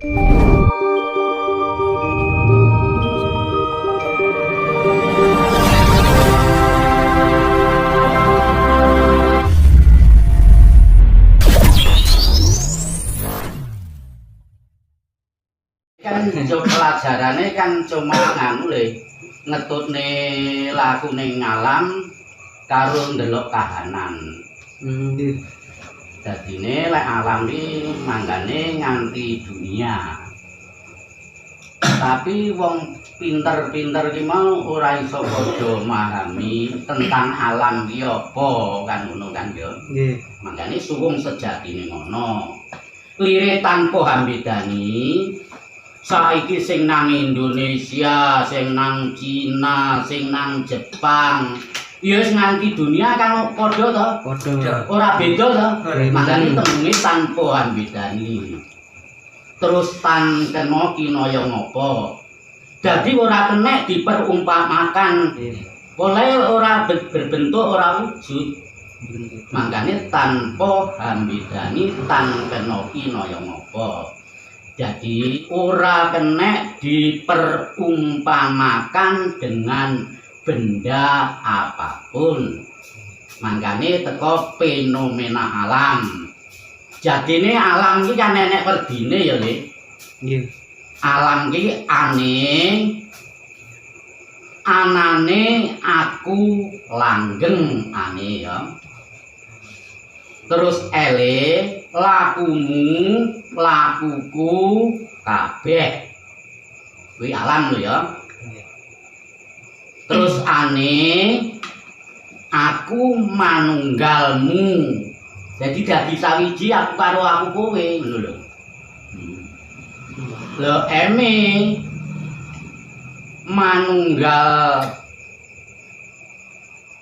Kan pelajarannya kan cuma nganu le ngetutne lakune ngalam karo ndelok kahanan. Dadine lek alam iki manggane nganti dunia. Tapi wong pinter-pinter ki mau ora iso padha memahami tentang alam ki apa kan ngono kan ya. Nggih. Mangkane suwung sejatine ngono. Lire tanpa hambedani saiki sing nang Indonesia, sing nang Cina, sing nang Jepang, ya wis nganti dunia kan padha to? Padha. Ora beda to? Mangkane temune tanpa hambedani. Terus tan kena kinaya ngapa? Dadi ora kenek diperumpamakan. Oleh ora berbentuk ora wujud. Mangkane tanpa hambedani tan kena kinaya ngapa? Jadi ora kenek diperumpamakan dengan benda apapun. Mangkane teko fenomena alam. Jadine alam iki kan enek perdine ya, Le. Nggih. Alam iki anane aku langgeng ane ya. Terus lakumu, lakuku kabeh. Kuwi alam lho ya. Terus aku manunggalmu. Jadi dadi sawiji aku karo aku kowe ngono lho. Lho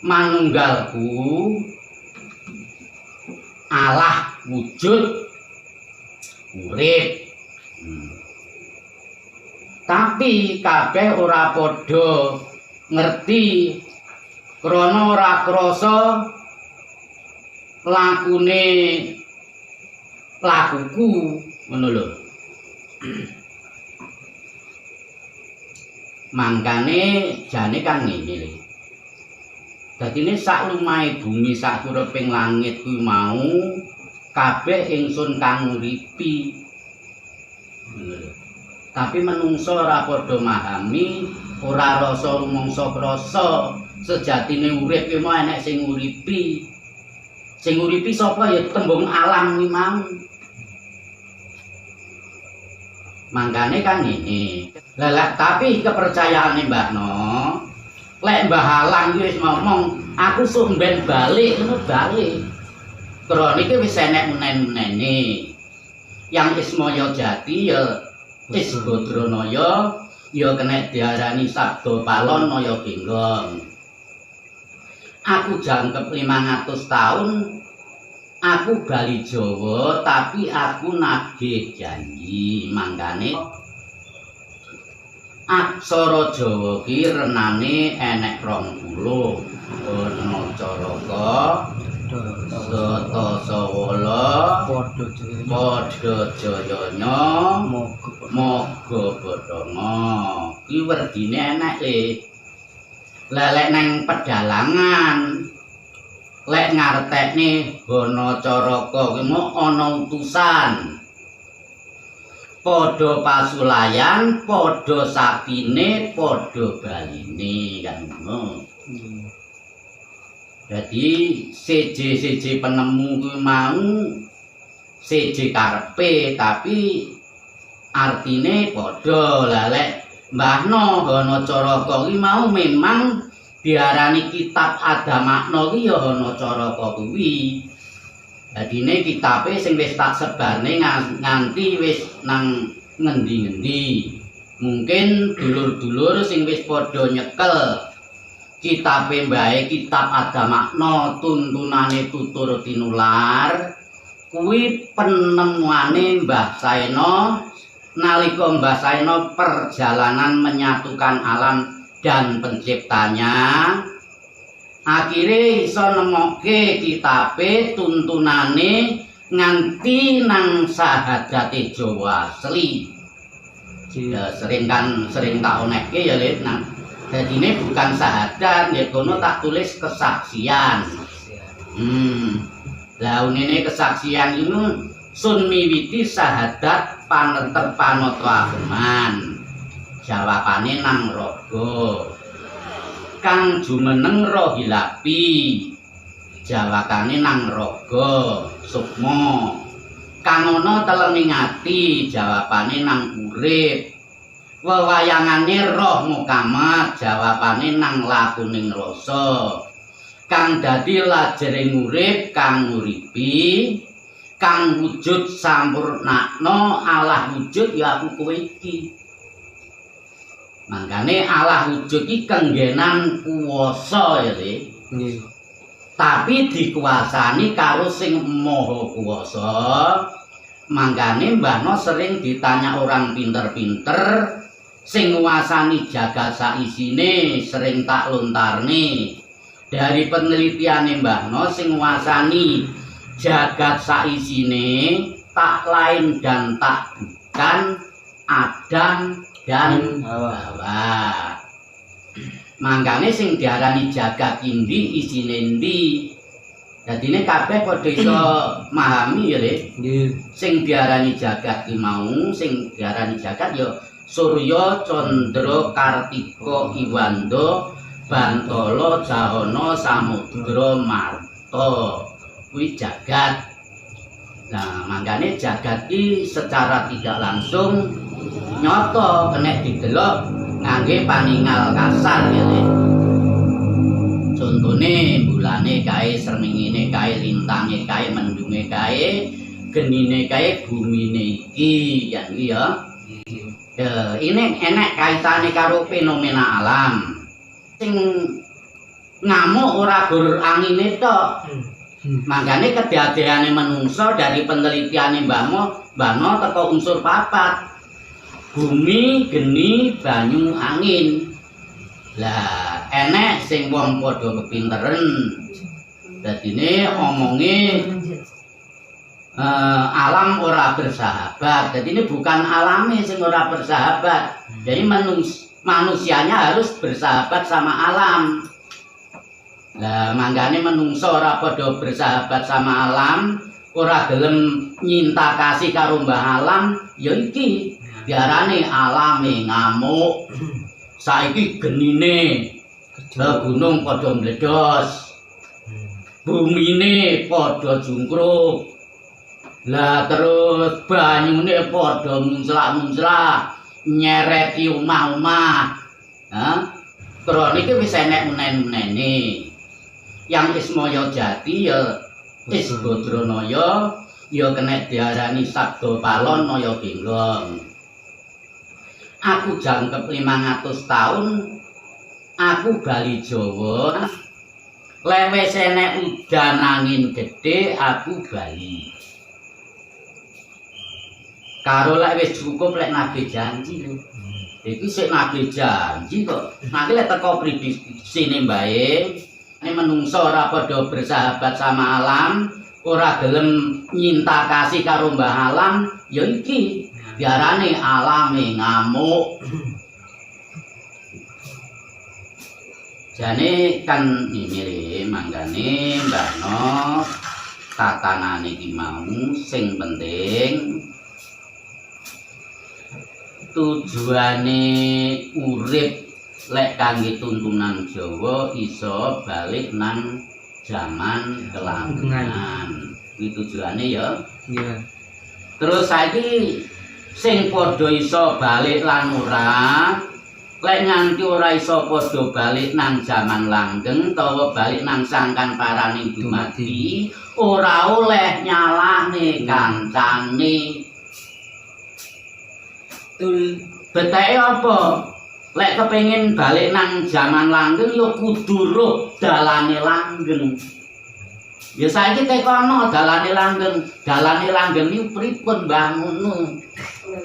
manunggalku Allah wujud urip. Tapi kabeh ora padha ngerti krana ora krasa lakune lakuku ngono lho. Mangkane jane kan ngene lho. Dadine sak lumahe bumi sak turuping langit kuwi mau kabeh ingsun kang nguripi. Tapi menungso ora padha mahami, ora rasa rumangsa krasa sejatine urip ki mau enek sing nguripi. Sing nguripi sapa ya tembung alam kuwi mau. Mangkane kan ngene. Lah tapi kepercayaane Mbah No, lek Mbah Alang iki wis ngomong, aku sok mben balik ngono balik. Krone iki wis enek menen-menene. Yang Ismaya Jati ya Isbadranaya ya kena diarani Sabda Palon Naya Genggong. Aku jangkep 500 tahun aku bali Jawa tapi aku nagih janji mangkane aksara Jawa ki renane enek 20 ana caraka Sata Sawala padha jayanya moga bodhonga ki werdine enek le lek nang pedalangan lek ngartekne Bana Caraka ki mau ana utusan padha pasulayan padha sapine padha baline kan ngono. Jadi siji-siji penemu kuwi mau siji karepe tapi artine padha. Lah lek Mbah No Bana Caraka kuwi mau memang diarani kitab Adamakna kuwi ya Bana Caraka kuwi. Dadine kitabe sing wis tak sebarne nganti wis nang ngendi-ngendi. Mungkin dulur-dulur sing wis padha nyekel kitabe mbae kitab Adamakna tuntunane tutur tinular kuwi penemuane Mbah Saena nalika Mbah Saena perjalanan menyatukan alam dan penciptanya akhirnya iso nemoke kitabe tuntunane nganti nang sahadate Jawa asli. Ya, sering tak onekke ya Lid nang dadine bukan sahadat ya kono tak tulis kesaksian. Lah unine kesaksian itu sun miwiti sahadat panetep panoto ageman. Jawabane nang raga. Kang jumeneng rohilapi. Jawabane nang raga sukma. Kang ana telening ati jawabane nang urip. Wewayangane roh mukamat jawabane nang lakuning rasa. Kang dadi lajering urip kang nguripi, kang wujud sampurnakna Allah wujud ya aku kowe iki. Mangkane Allah wujud iki kenggenan kuwasa ya Le. Nggih. Tapi dikuasani karo sing maha kuwasa. Mangkane Mbahno sering ditanya orang pinter-pinter sing nguasani jagat saisine sering tak lontarne. Dari penelitiane Mbahno sing nguasani jagat saisine tak lain dan tak bukan Adam dan Hawa. Mangkane sing diarani jagat indi isine ndi? Dadine kabeh padha iso memahami ya Le. Nggih. Sing diarani jagat ki mau, sing diarani jagat ya Surya, Candra, Kartika, Iwanda, Bantala, Jahana, Samudra, Marta. Kuwi jagat. Nah, mangkane jagat ki secara tidak langsung nyata kena didelok ngangge paningal kasar ya Le. Contone bulane kae, srengenge kae, lintange kae, mendunge kae, genine kae, bumine iki ya iki ya. Ini enek kaitane karo fenomena alam. Sing ngamuk ora gur angine tok. Mangkane kedadeane menungso dari penelitiane Mbahno teko unsur papat. Bumi, geni, banyu, angin. Lah enek sing wong padha kepinteren. Dadine omonge alam ora bersahabat. Jadi ini bukan alami sing ora bersahabat. Jadi manusianya harus bersahabat sama alam. Lah mangkane menungso ora padha bersahabat sama alam, ora gelem nyinta kasih karo mbah alam, ya iki diarani alame ngamuk. Saiki genine gunung padha mledos. Bumine padha jungkruk. Lah terus banyune padha munclak-munclak nyereti omah-omah. Hah? Kron iki wis enek menen-menene. Yang Ismaya Jati ya Is Badranaya ya kena diarani Sabda Palon Naya Genggong. Aku jangkep 500 tahun aku bali Jawa. Lewes enek udan angin gede aku bali. Karo lek wis cukup lek nagih janji lho. Iki sik nagih janji kok. Nanti lek teko predisine mbae, nek menungso ora padha bersahabat sama alam, ora gelem nyinta kasih karo mbah alam, ya iki diarani alame ngamuk. Jane kan ini mangkane Mbahno tatanane iki mau sing penting tujuane urip lek kangge tuntunan Jawa iso balik nang jaman kelanggengan. Iki tujuane ya. Iya. Terus saiki sing padha iso balik lan ora lek nganti ora iso padha balik nang jaman langgeng utawa balik nang sangkan paraning dumadi ora oleh nyalahne kancane. Beteke apa? Lek kepengin balik nang jaman langgeng ya kudu roh dalane langgeng. Ya saiki tekono dalane langgeng. Dalane langgeng iki pripun Mbah ngono?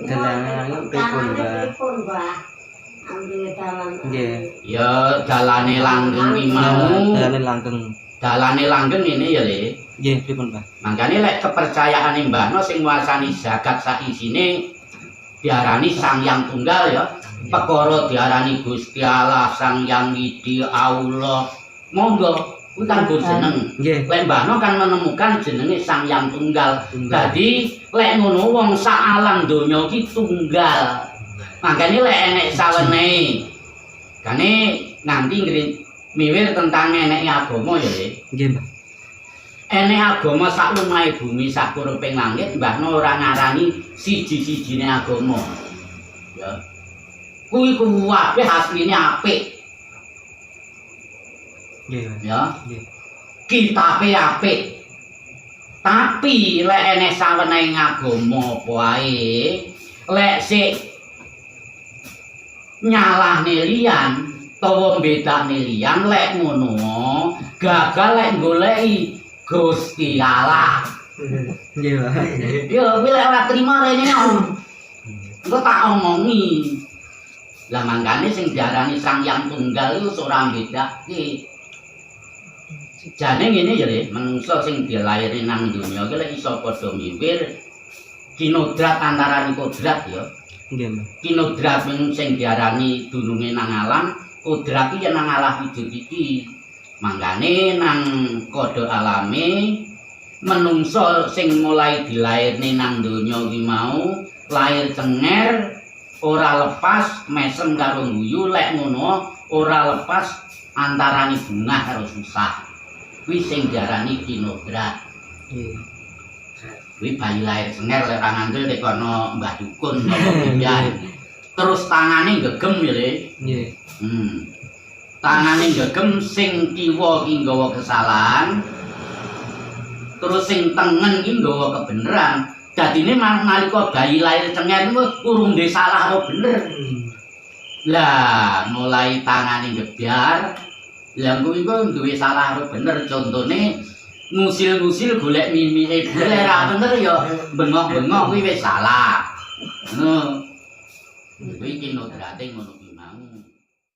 Dalane langgeng pripun Mbah? Ambil dalan. Nggih. Ya dalane langgeng iki mau. Dalane langgeng. Dalane langgeng ini ya Le. Nggih, pripun, Mbah? Mangkane lek kepercayaane Mbahno sing nguasani zakat sak isine diarani Sang Hyang Tunggal ya. Perkara diarani Gusti Allah, Sang Hyang Widi Allah. Monggo kuwi kanggo jeneng. Nggih. Lek Mbahno kan menemukan jenenge Sang Hyang Tunggal. Dadi lek ngono wong sak alam donya iki tunggal. Mangkane lek enek sawenehe kane nganti miwir tentang eneke agama ya, Nggih, Mbah. Enek agama sak lumahe bumi sak kureping langit Mbahno ora ngarani siji-sijine agama. Ya. Kuwi kabeh asline apik. Nggih, Mbah. Ya. Nggih. Kitabe apik. Tapi lek enek sawenehe agama apa ae, lek sik nyalahne liyan utawa mbedakne liyan lek ngono gagal lek goleki Gusti Allah. Nggih, Mbah. Yo kuwi lek ora trima rene engko tak omongi. Lah mangkane sing diarani Sang Hyang Tunggal iku ora mbedake. Jane ngene ya, menungso sing dilairne nang donya iki lek iso padha mimpir kinodrat antarané kodrat ya. Nggih, Mbah. Kinodrat sing diarani dununge nang alam, kodrat iki nang alam wujud iki. Mangkane nang kodho alame menungso sing mulai dilairne nang donya iki mau lahir cenger ora lepas mesem karo guyu lek ngono ora lepas antarane bungah karo susah. Kuwi sing diarani kinodrat. Nggih. Kuwi bayi lahir cenger lek ora ngandel tekono Mbah Dukun apa pian. Terus tangane gegem ya, Le. Nggih. Tangane gegem sing kiwa ki nggawa kesalahan. Terus sing tengen ki nggawa kebeneran. Dadine nalika bayi lahir cenger iku urung ndek salah apa bener. Lah, mulai tangane gebyar, lah kuwi kok duwe salah apa bener. Contone ngusil-ngusil golek mimike dhewe ra bener ya bengok-bengok kuwi wis salah. Ngono. Kuwi kinodrate ngono.